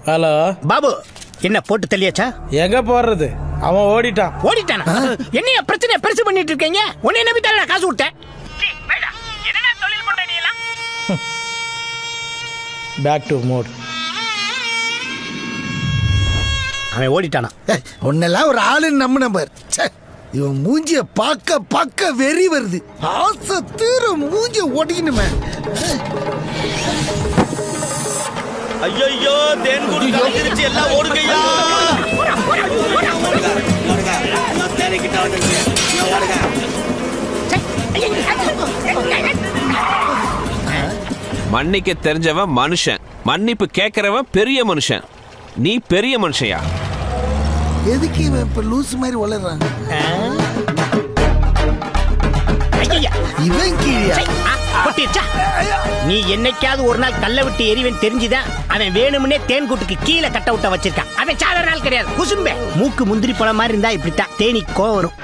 Hello Babu, என்ன போட்டு தள்ளியாச்சா? எங்க போடுறது, அவன் ஓடிட்டான். ஓடிட்டானா? என்னைய பிரச்சனை பெருசு பண்ணிட்டு இருக்கீங்க? உன்னை நம்பி தான் நான் காசு விட்டேன். Back to mode. அவன் ஓடிட்டானா? உன்னெல்லாம் ஒரு ஆளுன்னு நம்ம நம்பர். இவன் மூஞ்சிய பார்க்க பார்க்க வெறி வருது. ஆசை தீர மூஞ்சிய ஓடிக்கணுமே. ஐயோ, தேன்கூடு கலந்துருச்சு, எல்லாம் ஓடுங்கய்யா. மன்னிக்க தெரிஞ்சவன் மனுஷன், மன்னிப்பு கேட்கிறவன் பெரிய மனுஷன். நீ பெரிய மனுஷயா? எதுக்கு இவன் இப்ப லூஸ் மாதிரி வளர்றான்? இவன் கீழே நீ என்னைக்காவது ஒரு நாள் கல்ல விட்டு எரிவன் தெரிஞ்சுதான் அவன் வேணும்னே தேன் கூட்டுக்கு கீழே கட்ட விட்ட வச்சிருக்கான். அவன் சாதாரண நாள் கிடையாது, குசும்பே. மூக்கு முந்திரி பழம் மாதிரி இருந்தா இப்படித்தான் தேனி கோவம் வரும்.